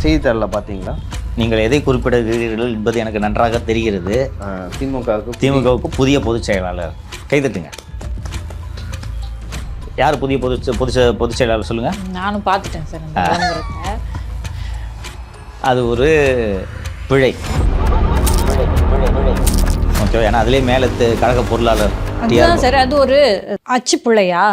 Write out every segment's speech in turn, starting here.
செய்தித்தாளில் பார்த்தீங்களா? நீங்கள் எதை குறிப்பிடுகிறீர்கள் என்பது எனக்கு நன்றாக தெரிகிறது. திமுகவுக்கு புதிய பொதுச் செயலாளர். கைதட்டுங்க. யார் புதிய பொதுச் செயலாளர் சொல்லுங்கள். நானும் பார்த்துட்டேன் சார். அது ஒரு பிழை. ஓகே, ஏன்னா அதுலேயே மேலே கழக பொருளாளர் சார். அது ஒரு அச்சுப்பிழையா?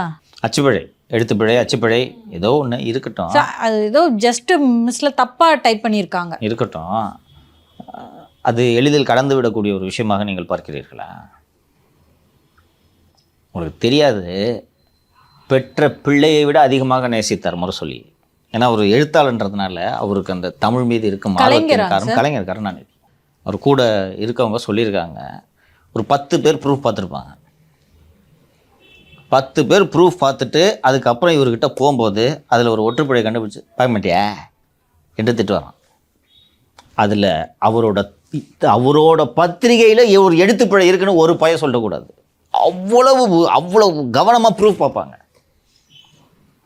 அச்சுப்பிழை, எழுத்துப்பிழை, அச்சுப்பிழை, ஏதோ ஒன்று இருக்கட்டும். அது ஏதோ ஜஸ்ட் மிஸ்ல தப்பாக டைப் பண்ணியிருக்காங்க. இருக்கட்டும். அது எளிதில் கடந்து விடக்கூடிய ஒரு விஷயமாக நீங்கள் பார்க்கிறீர்களா? உங்களுக்கு தெரியாது, பெற்ற பிள்ளையை விட அதிகமாக நேசித்தார் முரசொலி. ஏன்னா ஒரு எழுத்தாளன்றதுனால அவருக்கு அந்த தமிழ் மீது இருக்கும் கலைஞர் கருணாநிதி. அவர் கூட இருக்கவங்க சொல்லியிருக்காங்க, ஒரு 10 பேர் ப்ரூஃப் பார்த்துருப்பாங்க. 10 பேர் ப்ரூஃப் பார்த்துட்டு அதுக்கப்புறம் இவர்கிட்ட போகும்போது அதில் ஒரு ஒற்றுப்பிழை கண்டுபிடிச்சி பார்க்க மாட்டியா என்று திட்டு வரான். அதில் அவரோட பத்திரிகையில் ஒரு எழுத்துப்பிழை இருக்குன்னு ஒரு பய சொல்லக்கூடாது. அவ்வளவு கவனமாக ப்ரூஃப் பார்ப்பாங்க.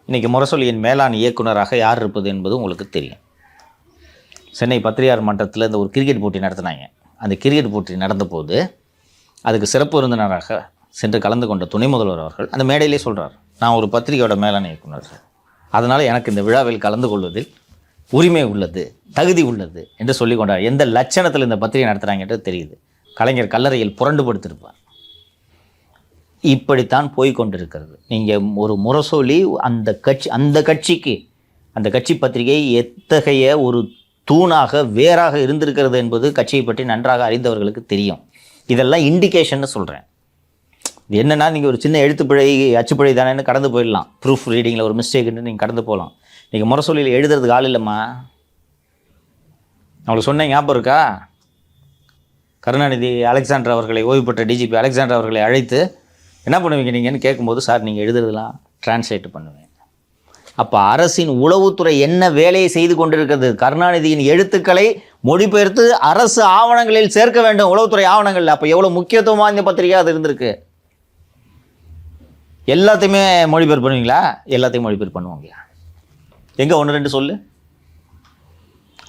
இன்றைக்கி முரசொலியின் மேலாண் இயக்குனராக யார் இருப்பது என்பது உங்களுக்கு தெரியும். சென்னை பத்திரிகையார் மன்றத்தில் இந்த ஒரு கிரிக்கெட் போட்டி நடத்தினாங்க. அந்த கிரிக்கெட் போட்டி நடந்தபோது அதுக்கு சிறப்பு விருந்தினராக சென்று கலந்து கொண்ட துணை முதல்வர் அவர்கள் அந்த மேடையிலே சொல்கிறார், நான் ஒரு பத்திரிகையோட மேலாண் இயக்குனர், அதனால் எனக்கு இந்த விழாவில் கலந்து கொள்வதில் உரிமை உள்ளது, தகுதி உள்ளது என்று சொல்லி கொண்டார். எந்த லட்சணத்தில் இந்த பத்திரிகை நடத்துகிறாங்கன்றது தெரியுது. கலைஞர் கல்லறையில் புரண்டு படுத்திருப்பார். இப்படித்தான் போய்கொண்டிருக்கிறது. நீங்கள் ஒரு முரசொலி அந்த கட்சிக்கு அந்த கட்சி பத்திரிகை எத்தகைய ஒரு தூணாக வேறாக இருந்திருக்கிறது என்பது கட்சியை பற்றி நன்றாக அறிந்தவர்களுக்கு தெரியும். இதெல்லாம் இண்டிகேஷன்னு சொல்கிறேன். இது என்னென்னா, நீங்கள் ஒரு சின்ன எழுத்துப்பிழை அச்சுப்பிழை தானேன்னு கடந்து போயிடலாம். ப்ரூஃப் ரீடிங்கில் ஒரு மிஸ்டேக்குன்னு நீங்கள் கடந்து போகலாம். நீங்கள் முரசொலியில் எழுதுறதுக்கு ஆள் இல்லைம்மா. அவங்களுக்கு சொன்ன ஞாபகம் இருக்கா? கருணாநிதி அலெக்சாண்டர் அவர்களை, ஓய்வு பெற்ற டிஜிபி அலெக்சாண்டர் அவர்களை அழைத்து என்ன பண்ணுவீங்க நீங்கன்னு கேட்கும்போது, சார் நீங்கள் எழுதுறதுலாம் டிரான்ஸ்லேட் பண்ணுவேன். அப்போ அரசின் உளவுத்துறை என்ன வேலையை செய்து கொண்டிருக்கிறது? கருணாநிதியின் எழுத்துக்களை மொழிபெயர்த்து அரசு ஆவணங்களில் சேர்க்க வேண்டும், உளவுத்துறை ஆவணங்கள். அப்போ எவ்வளோ முக்கியத்துவமாக இந்த பத்திரிகை அது இருந்திருக்கு. எல்லாத்தையுமே மொழிபெயர்ப்பு பண்ணுவீங்களா? எல்லாத்தையும் மொழிபெயர்ப்பு பண்ணுவாங்களா? எங்கே 1-2 சொல்லு.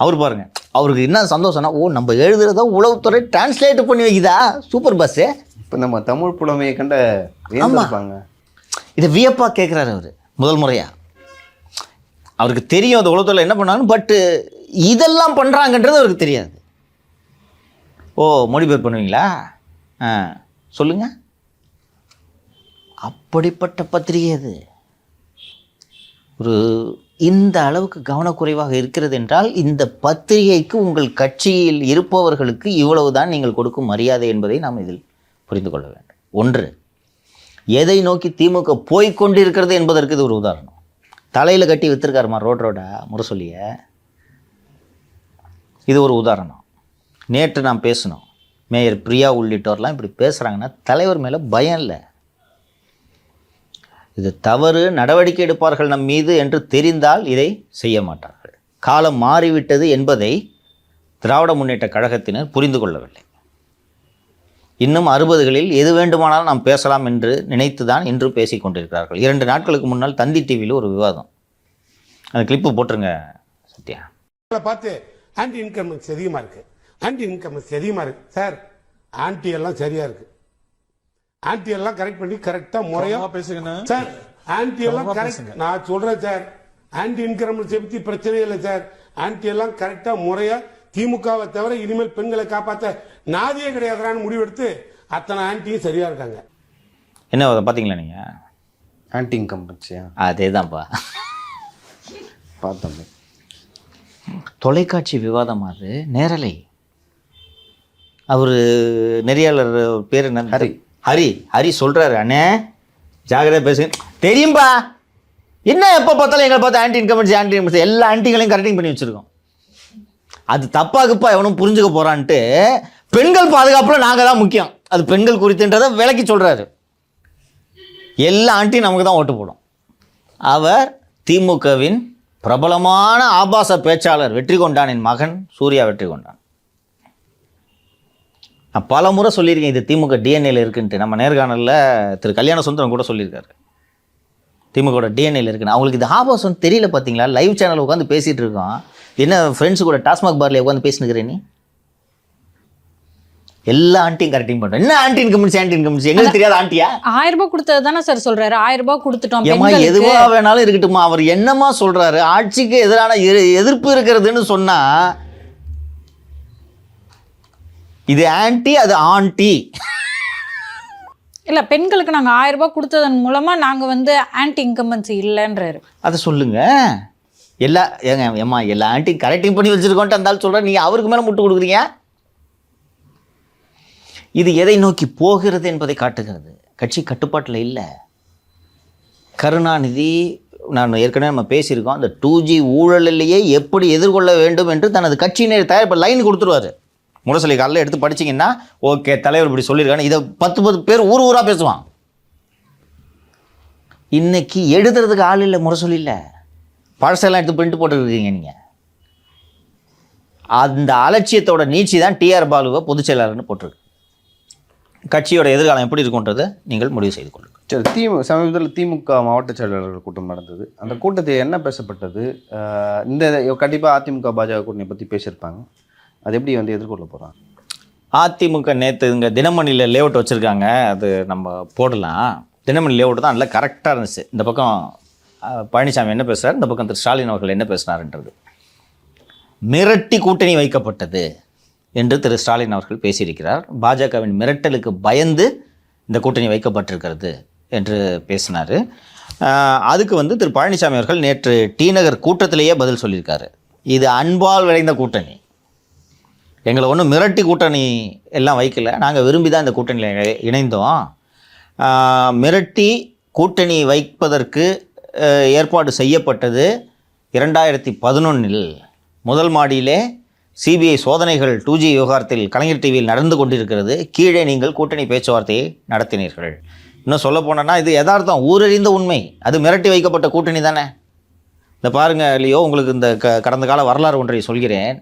அவர் பாருங்கள், அவருக்கு என்ன சந்தோஷம்னா, நம்ம எழுதுறத உளவுத்துறை டிரான்ஸ்லேட் பண்ணி வைக்குதா, சூப்பர் பஸ்ஸு. இப்போ நம்ம தமிழ் புலமையை கண்ட வியப்பாங்க. இதை வியப்பாக கேட்குறாரு அவர் முதல் முறையாக. அவருக்கு தெரியும் அந்த உலகத்தில் என்ன பண்ணாங்க, பட்டு இதெல்லாம் பண்ணுறாங்கன்றது அவருக்கு தெரியாது. மொழிபெயர்ப்பு பண்ணுவீங்களா? சொல்லுங்கள். அப்படிப்பட்ட பத்திரிகை அது. ஒரு இந்த அளவுக்கு கவனக்குறைவாக இருக்கிறது என்றால், இந்த பத்திரிகைக்கு உங்கள் கட்சியில் இருப்பவர்களுக்கு இவ்வளவுதான் நீங்கள் கொடுக்கும் மரியாதை என்பதை நாம் இதில் புரிந்து கொள்ள வேண்டும். ஒன்று, எதை நோக்கி திமுக போய்கொண்டிருக்கிறது என்பதற்கு இது ஒரு உதாரணம். தலையில் கட்டி விற்றுருக்காருமா ரோடா முரசொலிய. இது ஒரு உதாரணம். நேற்று நாம் பேசணும், மேயர் பிரியா உள்ளிட்டோர்லாம் இப்படி பேசுகிறாங்கன்னா தலைவர் மேலே பயம் இல்லை. இது தவறு, நடவடிக்கை எடுப்பார்கள் நம் மீது என்று தெரிந்தால் இதை செய்ய மாட்டார்கள். காலம் மாறிவிட்டது என்பதை திராவிட முன்னேற்ற கழகத்தினர் புரிந்து கொள்ளவில்லை. இன்னும் 60களில் எது வேண்டுமானாலும் நாம் பேசலாம் என்று நினைத்து தான் இன்று பேசி கொண்டிருக்கிறார்கள். 2 நாட்களுக்கு முன்னால் தந்தி டிவியில் ஒரு விவாதம், அந்த கிளிப்பு போட்டுருங்க சத்யா. பார்த்து ஆன்டி இன்கம்ஸ் அதிகமாக இருக்குது, ஆன்டி இன்கம்ஸ் அதிகமாக இருக்குது சார். ஆன்டி எல்லாம் சரியா இருக்கு, ஆன்டி எல்லாம் கரெக்ட் பண்ணி கரெக்டாக முறையாக பேசுங்க சார். ஆன்டி எல்லாம் கரெக்ட், நான் சொல்கிறேன் சார். ஆன்டி இன்கம்ஸ் பற்றி பிரச்சனை இல்லை சார். ஆன்டி எல்லாம் கரெக்டாக முறையாக திமுகவை தவிர இனிமேல் பெண்களை காப்பாற்ற நாதியே கிடையாதுன்னு முடிவெடுத்து அத்தனை ஆன்டியும் சரியா இருக்காங்க. என்ன பார்த்தீங்களா நீங்கள்? ஆன்டி இன்கம்பன்சியா? அதே தான்ப்பா பார்த்தோம். தொலைக்காட்சி விவாதம், அது நேரலை. அவர் நெறியாளர் பேர் என்ன? ஹரி சொல்கிறாரு, அண்ணே ஜாகிரதை பேசுங்க. தெரியும்பா, என்ன எப்போ பார்த்தாலும் எங்களை பார்த்து ஆன்டி இன்கம்பன்சி எல்லா ஆன்டிகளையும் கரெக்டிங் பண்ணி வச்சுருக்கோம். அது தப்பாக்குப்பா எவனும் புரிஞ்சுக்க போகிறான்ட்டு பெண்கள் பாதுகாப்பில் நாங்கள் தான் முக்கியம், அது பெண்கள் குறித்துன்றதை விளக்கி சொல்கிறாரு. எல்லா ஆண்டியும் நமக்கு தான் ஓட்டு போடும். அவர் திமுகவின் பிரபலமான ஆபாச பேச்சாளர் வெற்றிகொண்டானின் மகன் சூர்யா வெற்றிகொண்டான். நான் பல முறை சொல்லியிருக்கேன், இது திமுக டிஎன்ஏல இருக்குன்ட்டு. நம்ம நேர்காணலில் திரு கல்யாண சுந்தரம் கூட சொல்லியிருக்காரு, திமுகவோட டிஎன்ஏல இருக்குன்னு. அவங்களுக்கு இது ஆபாசம் தெரியல பார்த்தீங்களா? லைவ் சேனல் உட்காந்து பேசிகிட்டு இருக்கோம், என்ன ஃப்ரெண்ட்ஸு கூட டாஸ்மாக் பார்ல உட்காந்து பேசினுக்கிறேன் நீ? எல்லா ஆண்டியும் கரெக்டிங் பண்ணுறேன். என்ன ஆன்டி இன்கம்ஸ் எங்களுக்கு தெரியாத ஆண்டியா? 1000 ரூபாய் கொடுத்தது தானே சார் சொல்றாரு. 1000 ரூபாய் கொடுத்துட்டோம் ஏமா பெண்களுக்கு. எதுவா வேணாலும் இருக்கட்டுமா, அவர் என்னமா சொல்றாரு? ஆட்சிக்கு எதிரான எதிர்ப்பு இருக்கிறதுன்னு சொன்னா இது ஆன்டி, அது ஆண்டி. இல்ல பெண்களுக்கு நாங்க 1000 ரூபாய் கொடுத்ததன் மூலமா நாங்க வந்து ஆன்டி இன்கம்பன்சி இல்லைன்றாரு. அதை சொல்லுங்க. எல்லா ஆன்டி கரெக்டிங் பண்ணி வச்சிருக்கோன்ட்டு இருந்தாலும் சொல்கிறேன், நீங்கள் அவருக்கு மேலே முட்டு கொடுக்குறீங்க. இது எதை நோக்கி போகிறது என்பதை காட்டுகிறது. கட்சி கட்டுப்பாட்டில் இல்லை. கருணாநிதி, நான் ஏற்கனவே நம்ம பேசியிருக்கோம், அந்த 2G ஊழலிலேயே எப்படி எதிர்கொள்ள வேண்டும் என்று தனது கட்சியினர் தயார் லைன் கொடுத்துருவார். முரசொலி காலையில் எடுத்து படிச்சிங்கன்னா ஓகே தலைவர் இப்படி சொல்லியிருக்காங்க, இதை 10 பேர் ஊராக பேசுவான். இன்னைக்கு எழுதுறதுக்கு ஆள் இல்லை, முரசொலி இல்லை, பழசெல்லாம் எடுத்து பிரிண்ட் போட்டுருக்கீங்க நீங்கள். அந்த அலட்சியத்தோட நீட்சி தான் டிஆர் பாலுவை பொதுச் செயலாளர்னு போட்டிருக்கு. கட்சியோட எதிர்காலம் எப்படி இருக்குன்றதை நீங்கள் முடிவு செய்து கொள்ளுங்கள். சரி, சமீபத்தில் திமுக மாவட்ட செயலாளர்கள் கூட்டம் நடந்தது. அந்த கூட்டத்தில் என்ன பேசப்பட்டது? இந்த கண்டிப்பாக அதிமுக பாஜக கூட்டணி பற்றி பேசியிருப்பாங்க. அது எப்படி வந்து எதிர்கொள்ள போகிறாங்க? அதிமுக நேற்று இங்கே தினமணியில் லேஅவுட் வச்சுருக்காங்க, அது நம்ம போடலாம். தினமணி லேஅவுட் தான் நல்லா கரெக்டாக இருந்துச்சு. இந்த பக்கம் பழனிசாமி என்ன பேசுகிறார், இந்த பக்கம் திரு ஸ்டாலின் அவர்கள் என்ன பேசினார்ன்றது. மிரட்டி கூட்டணி வைக்கப்பட்டது என்று திரு ஸ்டாலின் அவர்கள் பேசியிருக்கிறார். பாஜகவின் மிரட்டலுக்கு பயந்து இந்த கூட்டணி வைக்கப்பட்டிருக்கிறது என்று பேசினார். அதுக்கு வந்து திரு பழனிசாமி அவர்கள் நேற்று டி நகர் கூட்டத்திலேயே பதில் சொல்லியிருக்காரு. இது அன்பால் விளைந்த கூட்டணி, எங்களை ஒன்றும் மிரட்டி கூட்டணி எல்லாம் வைக்கல, நாங்கள் விரும்பி தான் இந்த கூட்டணியில் இணைந்தோம். மிரட்டி கூட்டணி வைப்பதற்கு ஏற்பாடு செய்யப்பட்டது 2011 முதல் மாடியிலே சிபிஐ சோதனைகள் 2G விவகாரத்தில் கலைஞர் டிவியில் நடந்து கொண்டிருக்கிறது. கீழே நீங்கள் கூட்டணி பேச்சுவார்த்தையை நடத்தினீர்கள். இன்னும் சொல்ல போனோன்னா இது யதார்த்தம், ஊரறிந்த உண்மை. அது மிரட்டி வைக்கப்பட்ட கூட்டணி தானே. இந்த பாருங்கள் இல்லையோ, உங்களுக்கு இந்த கடந்த கால வரலாறு ஒன்றை சொல்கிறேன்.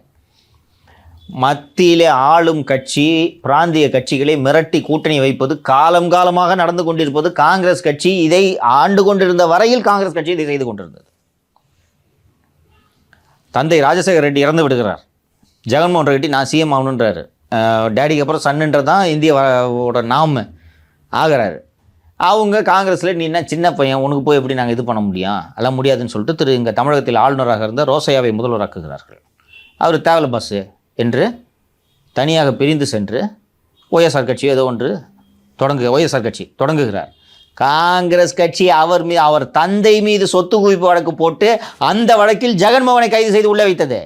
மத்தியிலே ஆளும் கட்சி பிராந்திய கட்சிகளை மிரட்டி கூட்டணி வைப்பது காலமாக நடந்து கொண்டிருப்பது காங்கிரஸ் கட்சி. இதை ஆண்டு கொண்டிருந்த வரையில் காங்கிரஸ் கட்சி இதை செய்து கொண்டிருந்தது. தந்தை ராஜசேகர ரெட்டி இறந்து விடுகிறார். ஜெகன்மோகன் ரெட்டி நான் சிஎம் ஆகணுன்றாரு. டேடிக்கு அப்புறம் சன்னுன்றது தான் இந்தியாவோட நாம் ஆகிறாரு. அவங்க காங்கிரஸில் நீ என்ன சின்ன பையன், உனக்கு போய் எப்படி நாங்கள் இது பண்ண முடியும், எல்லாம் முடியாதுன்னு சொல்லிட்டு இங்கே தமிழகத்தில் ஆளுநராக இருந்த ரோசையாவை முதல்வராக்குகிறார்கள். அவர் தேவல பஸ்ஸு என்று தனியாக பிரிந்து சென்று ஒய்எஸ்ஆர் கட்சி ஏதோ ஒன்று ஒய்எஸ்ஆர் கட்சி தொடங்குகிறார். காங்கிரஸ் கட்சி அவர் தந்தை மீது சொத்து குவிப்பு வழக்கு போட்டு அந்த வழக்கில் ஜெகன்மோகனை கைது செய்து உள்ளே வைத்தது.